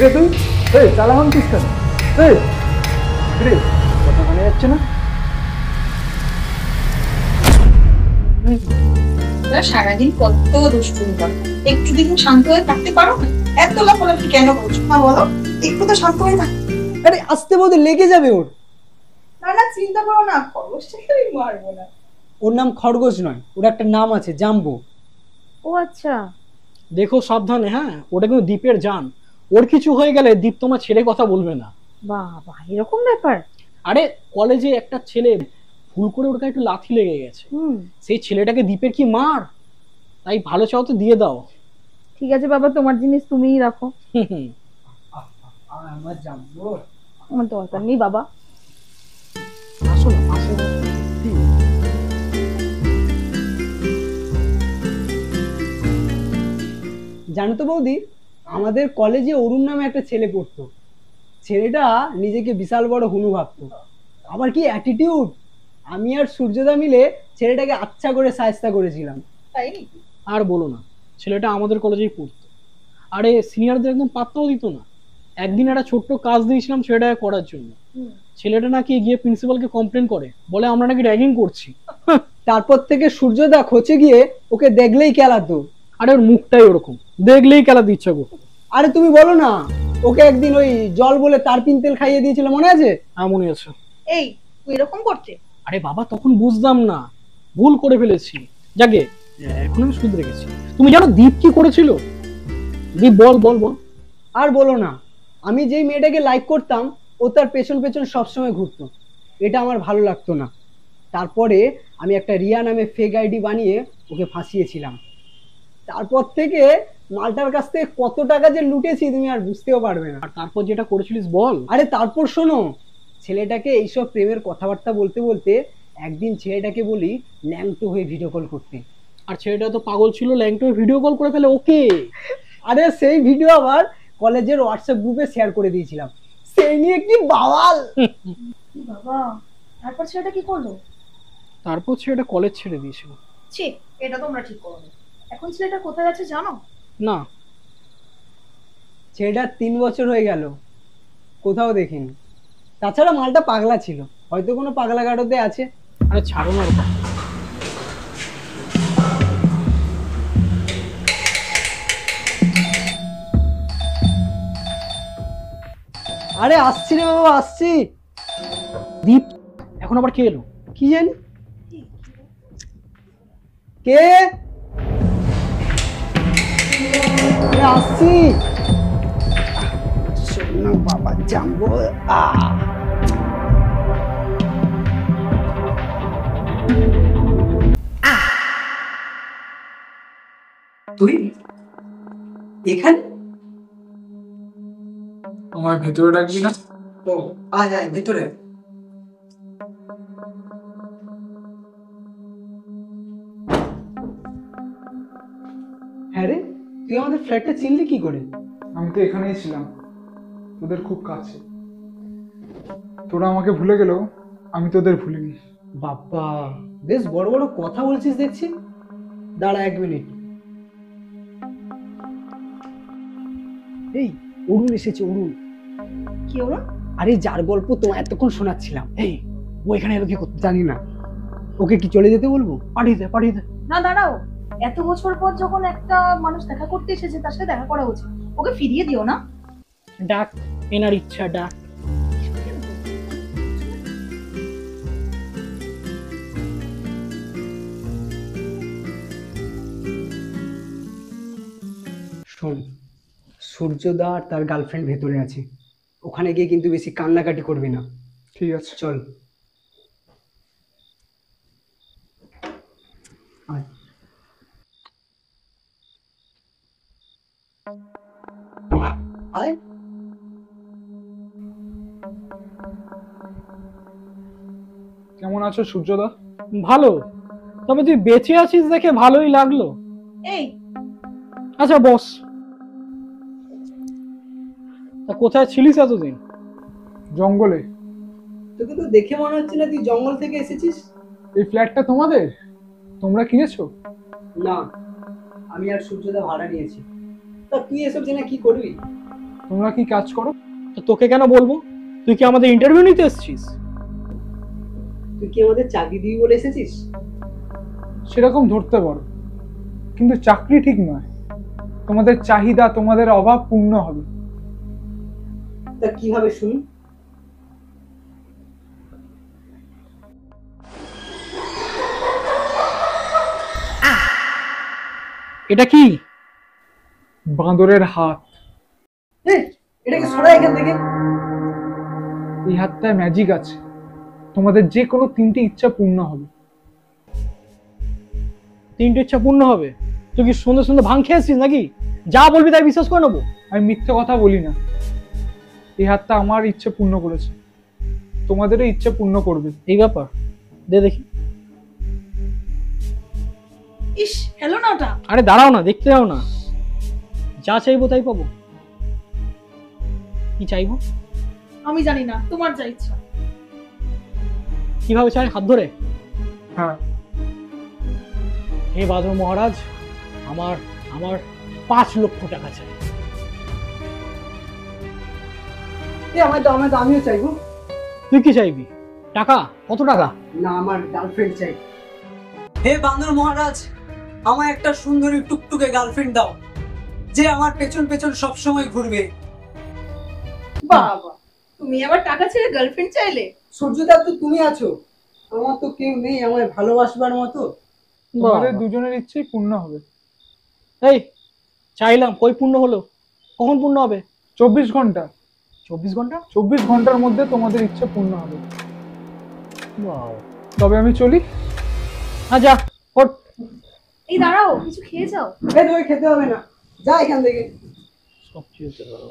রে তুই এই চালা ভাঙছিস কেন? এই রে কথা মনে যাচ্ছে না? সারাদিন কত দুষ্টুমি করো, একটু দিন শান্ত হয়ে থাকতে পারো না? এত লাফালাফি কেন করছো না বলো? একটু তো শান্ত হয়ে থাক। আরে আসতে বলতে লেগে যাবে ওর। না না, চিন্তা করো না, খরগোশটাকে আমি মারবো না। ওর নাম খরগোশ নয়, ওর একটা নাম আছে, জাম্বো। ও আচ্ছা। দেখো সাবধানে, হ্যাঁ ওটা কিন্তু দ্বীপের জান। ওর কিছু হয়ে গেলে দ্বীপ তোমার ছেড়ে কথা বলবে না। বাবা, এরকম ব্যাপার? আরে কলেজে একটা ছেলে ভুল করে ওর গায়ে একটু লাথি লেগে গেছে, সেই ছেলেটাকে দ্বীপের কি মার, তাই ভালো চাও তো দিয়ে দাও। ঠিক আছে বাবা, তোমার জিনিস তুমিই রাখো, আমার জাম্বো। আমার দরকার নেই বাবা। আসো না পাশে বসো। জানো তো বৌদি, আমাদের কলেজে অরুণ নামে একটা ছেলে পড়তো। ছেলেটা নিজেকে বিশাল বড় হুনু ভাবতো, আবার কি অ্যাটিটিউড। আমি আর সূর্যদা মিলে ছেলেটাকে আচ্ছা করে সায়স্তা করেছিলাম। তাই? আর বলো না, ছেলেটা আমাদের কলেজেই পড়তো। আরে সিনিয়রদের একদম পাত্তাও দিত না। একদিন একটা ছোট্ট কাজ দিয়েছিলাম ছেলেটাকে করার জন্য, ছেলেটা নাকি গিয়ে প্রিন্সিপালকে কমপ্লেন করে, বলে আমরা নাকি র্যাগিং করছি। তারপর থেকে সূর্যদা খোঁচে গিয়ে ওকে দেখলেই কেলাতো। আরে ওর মুখটাই ওরকম, দেখলেই খেলাতে ইচ্ছা করতো। আরে তুমি বলো না, ওকে একদিন ওই জল বলে তারপিন তেল খাইয়ে দিয়েছিল, মনে আছে? এমনই আছে। এই তুই এরকম করতে? আরে বাবা তখন বুঝতাম না, ভুল করে ফেলেছি। যাকে এখন আমি শুধরে গেছি। তুমি জানো দীপ কি করেছিল? দীপ বল বল বল। আর বলো না, আমি যেই মেয়েটাকে লাইক করতাম ও তার পেছন পেছন সবসময় ঘুরতো। এটা আমার ভালো লাগতো না। তারপরে আমি একটা রিয়া নামে ফেক আইডি বানিয়ে ওকে ফাঁসিয়েছিলাম। তারপর থেকে মালটার কাছ থেকে কত টাকা যে লুটেছি তুমি আর বুঝতেও পারবে না। আর তারপর যেটা করেছিলিস বল। আরে তারপর শোনো, ছেলেটাকে এইসব প্রেমের কথাবার্তা বলতে বলতে একদিন ছেলেটাকে বলি ল্যাংটো হয়ে ভিডিও কল করতে। আর ছেলেটা তো পাগল ছিল, ল্যাংটো ভিডিও কল করে ফেলে ওকে। আরে সেই ভিডিও আবার কলেজের হোয়াটসঅ্যাপ গ্রুপে শেয়ার করে দিয়েছিলাম। সেই নিয়ে কি বাওয়াল! বাবা, তারপর ছেলেটা কি করলো? তারপর ছেলেটা কলেজ ছেড়ে দিয়েছিল। ছি, এটা তোমরা ঠিক করোনি। এখন ছেলেটা কোথায় আছে জানো? না। ছেলেটার 3 বছর হয়ে গেল, কোথাও দেখিনি। তাছাড়া মালটা পাগলা ছিল, হয়তো কোনো পাগলা গাড়োতে আছে। আরে ছাড়ো না ওটা। আরে আসছি রে বাবা, আসছি। দীপ এখন আবার কে এলো? কি জানি কে। আরে আসছি। শোনো বাবা জাম্বো। তুই এখানে? আমার ভেতরে ডাকবি না? ও আয় আয় ভেতরে। হ্যাঁ রে, তুই আমাদের ফ্ল্যাটটা চিনলি কি করে? আমি তো এখানেই ছিলাম, তোদের খুব কাছে। তোরা আমাকে ভুলে গেলেও আমি তোদের ভুলিনি। বাবা, বেশ বড় বড় কথা বলছিস দেখছি। দাঁড়া 1 মিনিট। এই অরুণ এসেছে, অরুণ। কি হলো? আরে যার গল্প তোমায় এতক্ষণ শোনাচ্ছিলাম। এই ও এখানে এলো কি করতে? জানি না, ওকে কি চলে যেতে বলবো? পাঠিয়ে দে পাঠিয়ে দে। না দাঁড়াও, এত বছর পর যখন একটা মানুষ দেখা করতে এসেছে তার সাথে দেখা করা উচিত। ওকে ফিরিয়ে দিও না। ডাক, এনার ইচ্ছা ডাক। শোন, সূর্যদা আর তার গার্লফ্রেন্ড ভেতরে আছে, ওখানে গিয়ে কিন্তু বেশি কান্নাকাটি করবি না। ঠিক আছে চল আয়। আয়। কেমন আছো সূর্যদা? ভালো, তবে তুই বেঁচে আছিস দেখে ভালোই লাগলো। এই আচ্ছা বস, তা কোথায় ছিলিস এতদিন? জঙ্গলে। তোকে তো দেখে মনে হচ্ছে না তুই জঙ্গল থেকে এসেছিস। এই ফ্ল্যাটটা তোমাদের? তোমরা কিনেছো? না, আমি আর সূর্যদা ভাড়া নিয়েছি। তা তুই এসব জেনে কি করবি? তোমরা কি কাজ করো? তো তোকে কেন বলবো? তুই কি আমাদের ইন্টারভিউ নিতে এসেছিস? তুই কি আমাদের চাকরি দিবি বলে এসেছিস? সেরকম ধরতে পারো, কিন্তু চাকরি ঠিক নয়। তোমাদের চাহিদা, তোমাদের অভাব পূর্ণ হবে। তা কিভাবে শুনি? এটা কি? বাঁদরের হাত। এটাকে সরা এখান থেকে। এই হাতটায় ম্যাজিক আছে, তোমাদের যে কোনো 3টি ইচ্ছা পূর্ণ হবে। 3টে ইচ্ছা পূর্ণ হবে? তুই কি সন্ধ্যে সন্ধ্যে ভাঙ খেয়েছিস নাকি? যা বলবি তাই বিশ্বাস করে নেবো? আমি মিথ্যে কথা বলি না। এই হাতটা আমার ইচ্ছে পূর্ণ করেছে, তোমাদেরও ইচ্ছে পূর্ণ করবে। এই ব্যাপার, দে দেখি। ইস, হ্যালো না ওটা। আরে দাঁড়াও না, দেখতে দাও না। যা চাইবো তাই পাবো। কি চাইবো? আমি জানি না, তোমার যা ইচ্ছা। কিভাবে চাই? হাত ধরে? হ্যাঁ। হে বাদর মহারাজ, আমার আমার 5 লক্ষ টাকা চাই। আমায় তো আমিও চাইবো। তুই কি চাইবি? টাকা? কত টাকা? না, আমার গার্লফ্রেন্ড চাই। হে বান্দর মহারাজ, আমায় একটা সুন্দরী টুকটুকে গার্লফ্রেন্ড দাও, যে আমার পেছন পেছন সবসময় ঘুরবে। বাবা, তুমি আবার টাকা ছেড়ে গার্লফ্রেন্ড চাইলে? সূর্যদা, তো তুমি আছো, আমার তো কেউ নেই আমায় ভালোবাসবার মতো। তোমাদের দুজনের ইচ্ছেই পূর্ণ হবে। এই চাইলাম, কই পূর্ণ হলো? কখন পূর্ণ হবে? 24 ঘন্টা। 24 ঘন্টা? 24 ঘন্টার মধ্যে তোমাদের ইচ্ছে পূর্ণ হবে। তবে আমি চলি। হ্যাঁ যা, হট। এই দাঁড়াও, কিছু খেয়ে যাও। তোকে খেতে হবে না, যা এখান থেকে। সব চিনতে পারো।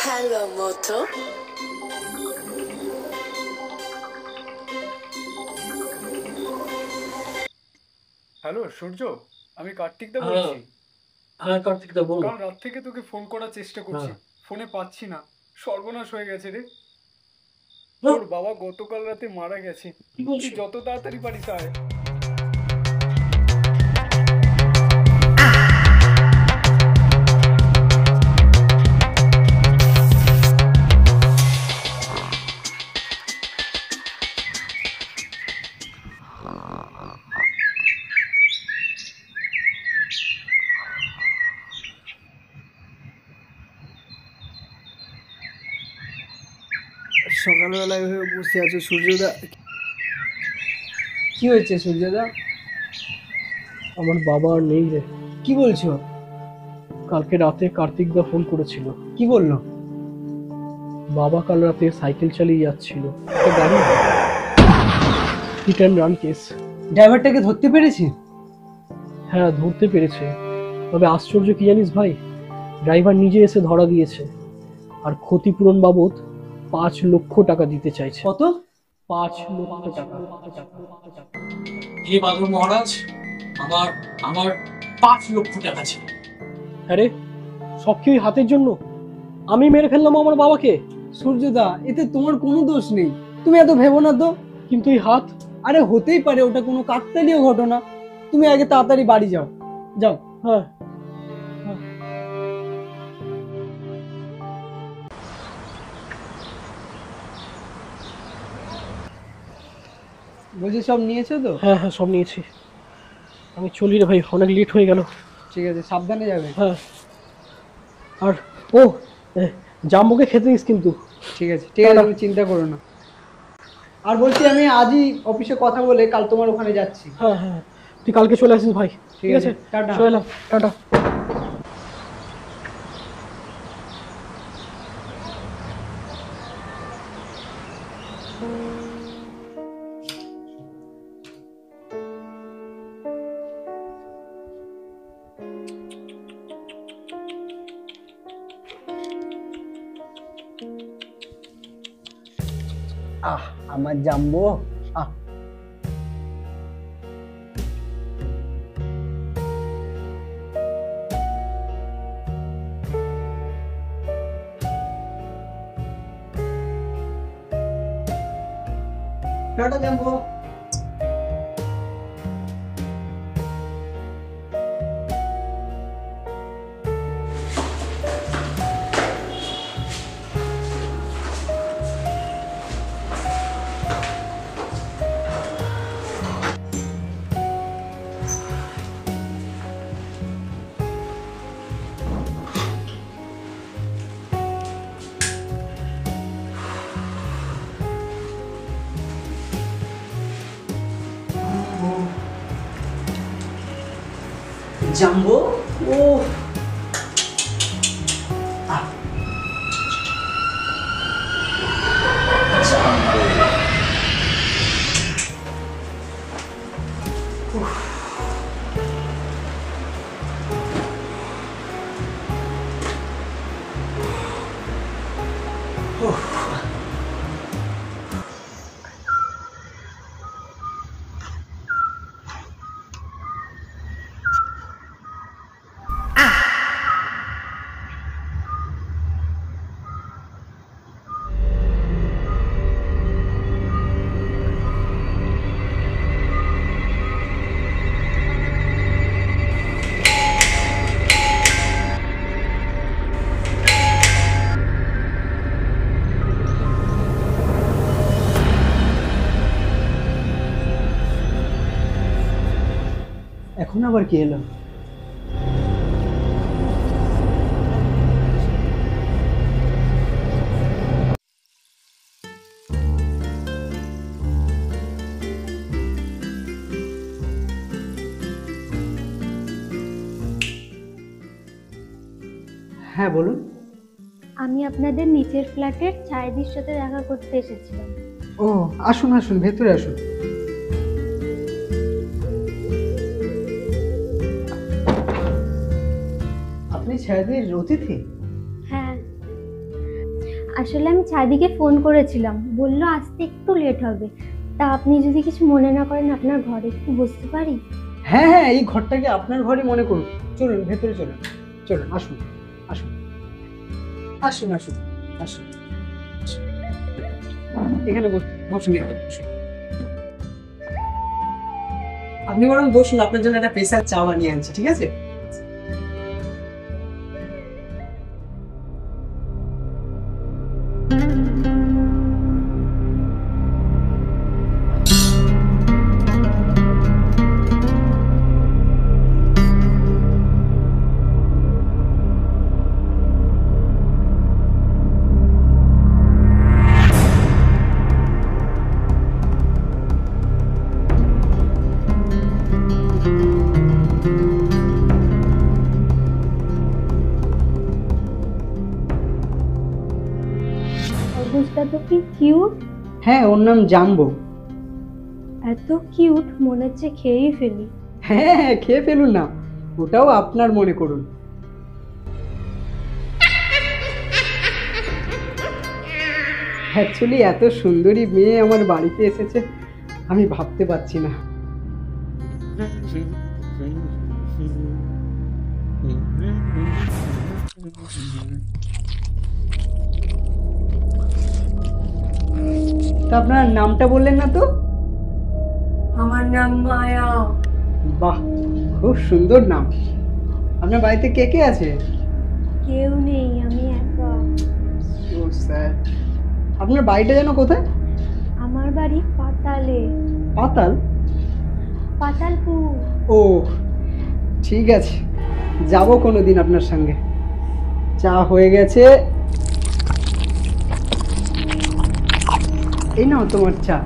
হ্যালো মোটো, হ্যালো সূর্য, আমি কার্তিক দা বলছি। হ্যাঁ কার্তিক দা বল। কাল রাত থেকে তোকে ফোন করার চেষ্টা করছি, ফোনে পাচ্ছি না। সর্বনাশ হয়ে গেছে রে। তোর বাবা গতকাল রাতে মারা গেছে। তুই যত তাড়াতাড়ি পারিস আয়। সকালবেলায় হয়ে বসে আছো সূর্যদা, কি হয়েছে সূর্যদা? আমার বাবা আর নেই রে। কি বলছো? কালকে রাতে কার্তিক দা ফোন করেছিল। কি বললো? বাবা কাল রাতে সাইকেল চালিয়ে যাচ্ছিল, একটা গাড়ি হিট অ্যান্ড রান কেস। ড্রাইভারটাকে ধরতে পেরেছি? হ্যাঁ ধরতে পেরেছে, তবে আশ্চর্য কি জানিস ভাই, ড্রাইভার নিজে এসে ধরা দিয়েছে আর ক্ষতিপূরণ বাবদ 5 লক্ষ টাকা দিতে চাইছে। কত? 5 লক্ষ টাকা। হে বাদর মহারাজ, আমার আমার 5 লক্ষ টাকা ছিল। আরে সব কি ওই হাতের জন্য? আমি মেরে ফেললাম আমার বাবাকে। সূর্যদা, এতে তোমার কোনো দোষ নেই, তুমি এত ভেবো না তো। কিন্তু এই হাত। আরে হতেই পারে, ওটা কোনো কাকতালীয় ঘটনা। তুমি আগে তাড়াতাড়ি বাড়ি যাও, যাও। হ্যাঁ বলছি সব নিয়েছো তো? হ্যাঁ হ্যাঁ সব নিয়েছি। আমি চলি রে ভাই, অনেক লেট হয়ে গেল। ঠিক আছে, সাবধানে যাবে। হ্যাঁ, আর ও জাম্বুকে খেতে দিস কিন্তু। ঠিক আছে ঠিক আছে, তুমি চিন্তা করো না। আর বলছি, আমি আজই অফিসে কথা বলে কাল তোমার ওখানে যাচ্ছি। হ্যাঁ হ্যাঁ, তুই কালকে চলে আসিস ভাই। ঠিক আছে, টাটা। চলে এলাম, টাটা। আমার জাম্বো। Tata jumbo. জাম্বো, ও এখন আবার কি এলো? হ্যাঁ বলুন। আমি আপনাদের নিচের ফ্ল্যাটের ছায়াদির সাথে দেখা করতে এসেছিলাম। ও আসুন আসুন, ভেতরে আসুন। আপনি ছায়াদির অতিথি? হ্যাঁ, আসলে আমি ছায়াদিকে ফোন করেছিলাম, বললো আসতে একটু লেট হবে। তা আপনি যদি কিছু মনে না করেন আপনার ঘরে একটু বসতে পারি? হ্যাঁ হ্যাঁ, এই ঘরটাকে আপনার ঘরে মনে করুন। চলুন ভেতরে চলুন, চলুন আসুন আসুন আসুন আসুন আসুন, এখানে বসুন। আপনি বরং বসুন, আপনার জন্য একটা স্পেশাল চা বানিয়ে আনছি, ঠিক আছে? তরমুজটা তো কি কিউট! হ্যাঁ, ওর নাম জাম্বো। এত কিউট, মনে হচ্ছে খেয়েই ফেলি। হ্যাঁ হ্যাঁ, খেয়ে ফেলুন না, ওটাও আপনার মনে করুন। অ্যাকচুয়ালি এত সুন্দরী মেয়ে আমার বাড়িতে এসেছে আমি ভাবতে পারছি না। তা আপনার নামটা বললেন না তো? আমার নাম মায়া। বাহ, খুব সুন্দর নাম। আপনার বাড়িতে কে কে আছে? কেউ নেই, আমি একা। ও স্যার, আপনার বাড়িটা যেন কোথায়? আমার বাড়ি পাতালে। পাতাল? পাতালপুর। ও ঠিক আছে, যাব কোনোদিন আপনার সঙ্গে। চা হয়ে গেছে, এই নাও তোমার চা।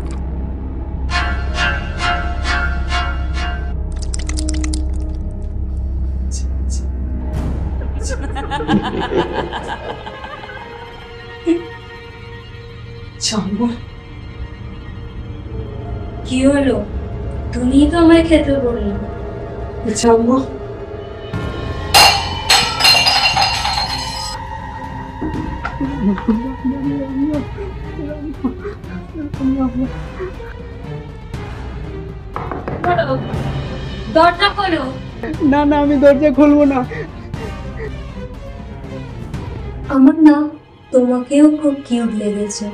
জাম্বো, কি হলো? তুমিই তো আমায় খেতে বললে। আচ্ছা আম্মু, খোলো, দরজা খোলো। না না, আমি দরজা খুলবো না। আমার না তোমাকেও খুব কিউট লেগেছে।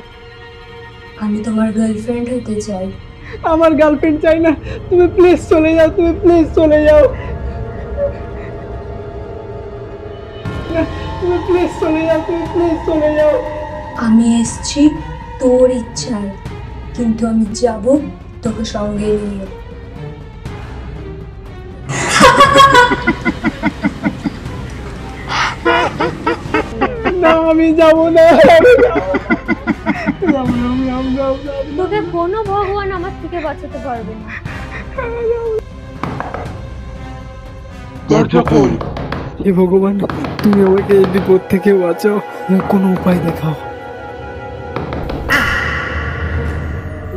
আমি তোমার গার্লফ্রেন্ড হতে চাই। আমার গার্লফ্রেন্ড চাই না, তুমি প্লিজ চলে যাও, তুমি প্লিজ চলে যাও, তুমি প্লিজ চলে যাও, তুমি প্লিজ চলে যাও। আমি এসছি তোর ইচ্ছায়, কিন্তু আমি যাব তোকে সঙ্গে নিয়ে। না আমি যাবো না, আমি যাবো না। তোকে কোনো ভগবান আমার থেকে বাঁচাতে পারবে না। দরজা খোল। হে ভগবান, তুমি আমাকে এই বিপদ থেকে বাঁচাও, কোনো উপায় দেখাও।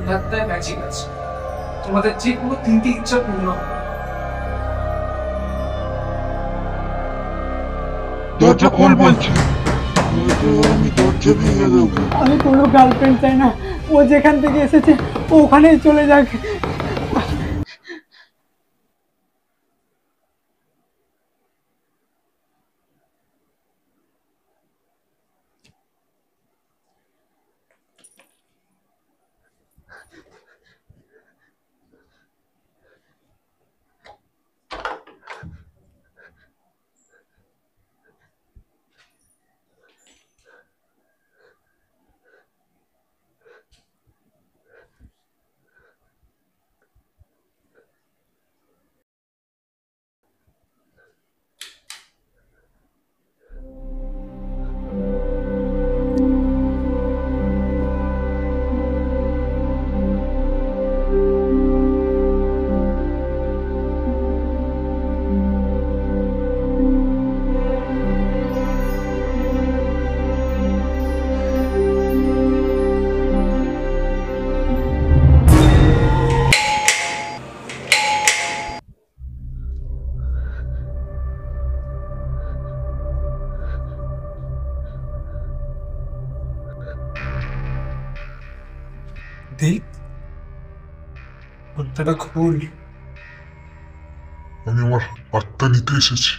হাতটায় ম্যাজিক আছে, তোমাদের যে কোনো 3টি ইচ্ছা পূর্ণ হবে। দরজা খোল বলছি, আমি দরজা ভেঙে দেবো। আমি কোনো গার্লফ্রেন্ড চাই না, ও যেখান থেকে এসেছে ও ওখানেই চলে যাক। দেখ, দরজাটা খোল। আমি আমার আত্মা নিতে এসেছি।